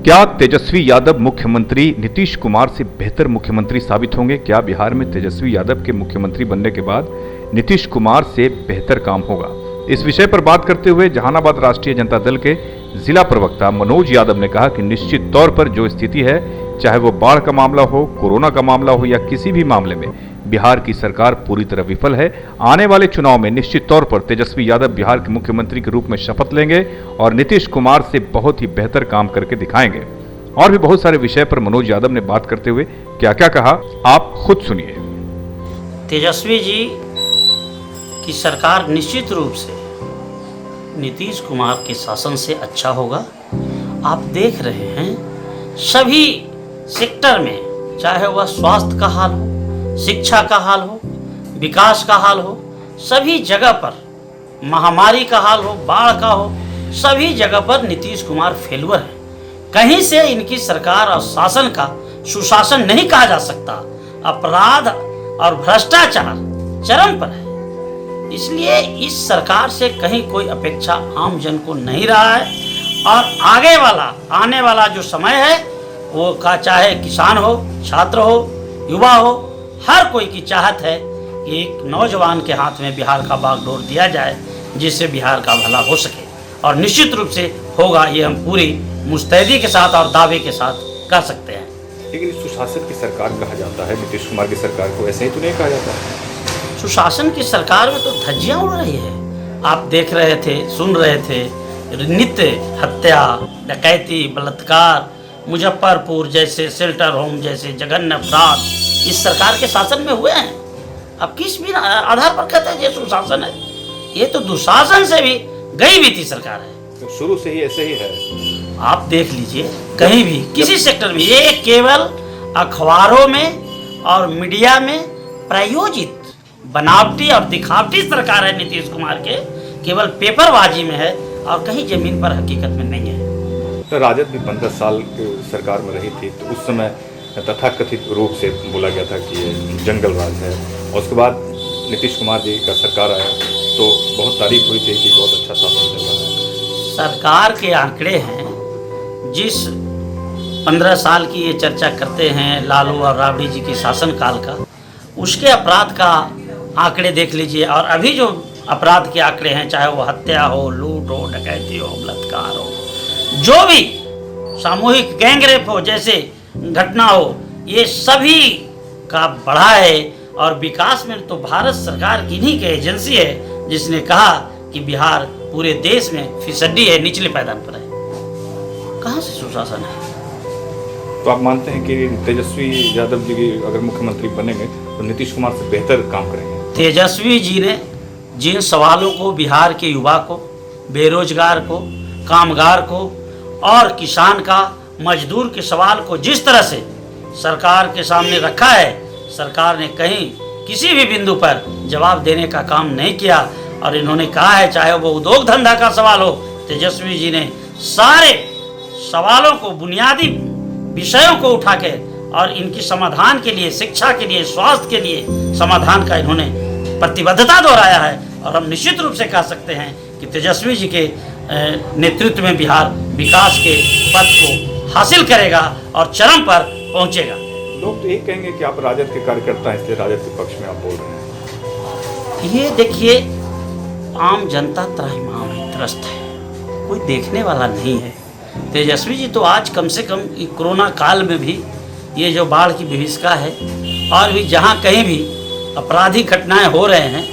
क्या तेजस्वी यादव मुख्यमंत्री नीतीश कुमार से बेहतर मुख्यमंत्री साबित होंगे? क्या बिहार में तेजस्वी यादव के मुख्यमंत्री बनने के बाद नीतीश कुमार से बेहतर काम होगा? इस विषय पर बात करते हुए जहानाबाद राष्ट्रीय जनता दल के जिला प्रवक्ता मनोज यादव ने कहा कि निश्चित तौर पर जो स्थिति है, चाहे वो बाढ़ का मामला हो, कोरोना का मामला हो या किसी भी मामले में, बिहार की सरकार पूरी तरह विफल है। आने वाले चुनाव में निश्चित तौर पर तेजस्वी यादव बिहार के मुख्यमंत्री के रूप में शपथ लेंगे और नीतीश कुमार से बहुत ही बेहतर काम करके दिखाएंगे। और भी बहुत सारे विषय पर मनोज यादव ने बात करते हुए क्या क्या कहा, आप खुद सुनिए। तेजस्वी जी की सरकार निश्चित रूप से नीतीश कुमार के शासन से अच्छा होगा। आप देख रहे हैं सभी सेक्टर में, चाहे वह स्वास्थ्य का हाल हो, शिक्षा का हाल हो, विकास का हाल हो, सभी जगह पर, महामारी का हाल हो, बाढ़ का हो, सभी जगह पर नीतीश कुमार फेलुअर है। कहीं से इनकी सरकार और शासन का सुशासन नहीं कहा जा सकता। अपराध और भ्रष्टाचार चरम पर है। इसलिए इस सरकार से कहीं कोई अपेक्षा आम जन को नहीं रहा है। और आने वाला जो समय है वो का, चाहे किसान हो, छात्र हो, युवा हो, हर कोई की चाहत है कि एक नौजवान के हाथ में बिहार का बागडोर दिया जाए, जिससे बिहार का भला हो सके। और निश्चित रूप से होगा, ये हम पूरी मुस्तैदी के साथ और दावे के साथ कह सकते हैं। लेकिन सुशासन की सरकार कहा जाता है, नीतीश कुमार की सरकार को ऐसे ही तो नहीं कहा जाता है। सुशासन की सरकार में तो धज्जियां उड़ रही है। आप देख रहे थे, सुन रहे थे, नित्य हत्या, डकैती, बलात्कार, मुजफ्फरपुर जैसे शेल्टर होम जैसे जघन्य अपराध इस सरकार के शासन में हुए हैं। अब किस भी आधार पर कहते हैं ये सुशासन है? ये तो दुशासन से भी गई बीती सरकार है। तो शुरू से ही ऐसे ही है। आप देख लीजिए, कहीं भी किसी सेक्टर में, ये केवल अखबारों में और मीडिया में प्रायोजित बनावटी और दिखावटी सरकार है नीतीश कुमार के। केवल पेपरबाजी में है और कहीं जमीन पर हकीकत में नहीं है। तो राजद भी 15 साल सरकार में रही थी, तो उस समय तथाकथित रूप से बोला गया था कि ये जंगल राज है। और उसके बाद नीतीश कुमार जी का सरकार आया तो बहुत तारीफ हुई थी कि बहुत अच्छा शासन चल रहा है। सरकार के आंकड़े हैं, जिस 15 साल की ये चर्चा करते हैं लालू और राबड़ी जी के शासनकाल का, उसके अपराध का आंकड़े देख लीजिए। और अभी जो अपराध के आंकड़े हैं, चाहे वो हत्या हो, लूट हो, डकैती हो, बलात्कार हो, जो भी सामूहिक गैंगरेप हो जैसे घटना हो, ये सभी का बढ़ा है। और विकास में तो भारत सरकार की ही एजेंसी है जिसने कहा कि बिहार पूरे देश में फिसड्डी है, निचले पायदान पर है। कहाँ से सुशासन है? तो आप मानते हैं कि तेजस्वी यादव जी अगर मुख्यमंत्री बनेंगे तो नीतीश कुमार से बेहतर काम करेंगे? तेजस्वी जी ने जिन सवालों को बिहार के युवा को, बेरोजगार को, कामगार को और किसान का, मजदूर के सवाल को जिस तरह से सरकार के सामने रखा है, सरकार ने कहीं किसी भी बिंदु पर जवाब देने का काम नहीं किया। और इन्होंने कहा है, चाहे वो उद्योग धंधा का सवाल हो, तेजस्वी जी ने सारे सवालों को, बुनियादी विषयों को उठा के और इनकी समाधान के लिए, शिक्षा के लिए, स्वास्थ्य के लिए समाधान का इन्होंने प्रतिबद्धता दोहराया है। और हम निश्चित रूप से कह सकते हैं कि तेजस्वी जी के नेतृत्व में बिहार विकास के पथ को हासिल करेगा और चरम पर पहुंचेगा। लोग तो ये कहेंगे कि आप राजद के कार्यकर्ता हैं, इसलिए राजद के पक्ष में आप बोल रहे हैं। ये देखिए, आम जनता त्राहिमाम है, त्रस्त है, कोई देखने वाला नहीं है। तेजस्वी जी तो आज कम से कम कोरोना काल में भी ये जो बाढ़ की विभीषिका है और भी जहाँ कहीं भी आपराधिक घटनाएं हो रहे हैं,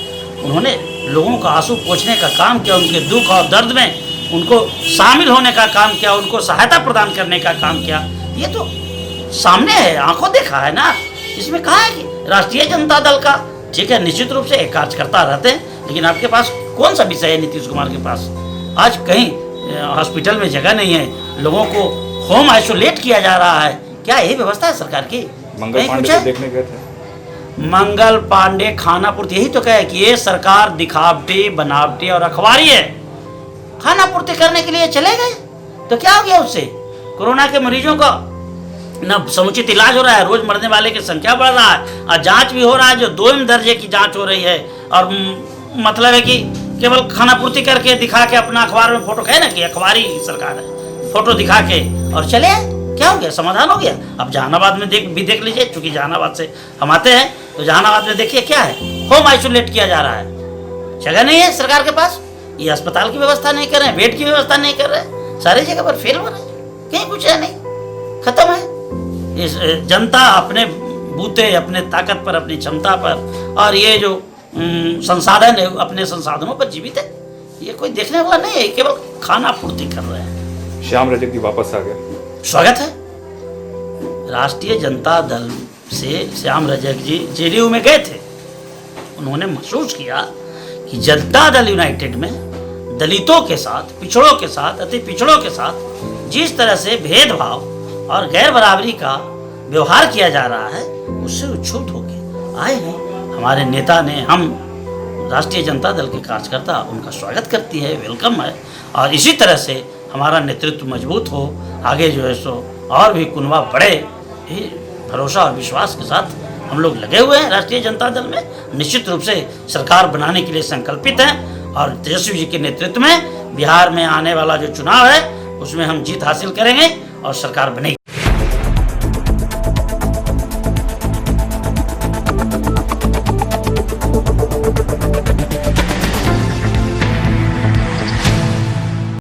उन्होंने लोगों का आंसू पोंछने का काम किया, उनके दुख और दर्द में उनको शामिल होने का काम किया, उनको सहायता प्रदान करने का काम किया। ये तो सामने है, आंखों देखा है ना। इसमें कहा है कि राष्ट्रीय जनता दल का, ठीक है, निश्चित रूप से एक कार्यकर्ता रहते हैं, लेकिन आपके पास कौन सा विषय है नीतीश कुमार के पास? आज कहीं हॉस्पिटल में जगह नहीं है, लोगों को होम आइसोलेट किया जा रहा है। क्या यही व्यवस्था है सरकार की? मंगल पांडे को देखने गए थे। मंगल पांडे खानापूर्ति, यही तो कहे कि ये सरकार दिखावटी, बनावटी और अखबारी है। खानापूर्ति करने के लिए चले गए तो क्या हो गया उससे? कोरोना के मरीजों का न समुचित इलाज हो रहा है, रोज मरने वाले की संख्या बढ़ रहा है और जांच भी हो रहा है जो 2वीं दर्जे की जांच हो रही है। और मतलब है कि केवल खानापूर्ति करके दिखा के अपना अखबार में फोटो, कहे ना कि अखबारी सरकार है। फोटो दिखा के और चले आए। क्या हो गया, समाधान हो गया। अब जहानाबाद में देख लीजिए, चूंकि जहानाबाद से हम आते हैं, तो जहानाबाद में देखिए क्या है, होम आइसोलेट किया जा रहा है। जगह नहीं है सरकार के पास, ये अस्पताल की व्यवस्था नहीं कर रहे हैं, बेड की व्यवस्था नहीं कर रहे हैं, सारी जगह पर फेल हो रहे हैं, कहीं कुछ है नहीं, खत्म है। इस जनता अपने बूते, अपने ताकत पर, अपनी क्षमता पर, और ये जो संसाधन है अपने संसाधनों पर जीवित है। ये कोई देखने वाला नहीं है, केवल खाना पूर्ति कर रहे हैं। श्याम रजक जी वापस आ गए, स्वागत है। राष्ट्रीय जनता दल से श्याम रजक जी जेडीयू में गए थे, उन्होंने महसूस किया कि जनता दल यूनाइटेड में दलितों के साथ, पिछड़ों के साथ, अति पिछड़ों के साथ जिस तरह से भेदभाव और गैर बराबरी का व्यवहार किया जा रहा है, उससे उच्छुत होकर आए हैं। हमारे नेता ने, हम राष्ट्रीय जनता दल के कार्यकर्ता उनका स्वागत करती है, वेलकम है, और इसी तरह से हमारा नेतृत्व मजबूत हो, आगे जो है सो और भी कुनबा बढ़े, ये भरोसा और विश्वास के साथ हम लोग लगे हुए हैं। राष्ट्रीय जनता दल में निश्चित रूप से सरकार बनाने के लिए संकल्पित हैं, और तेजस्वी जी के नेतृत्व में बिहार में आने वाला जो चुनाव है उसमें हम जीत हासिल करेंगे और सरकार बनेगी।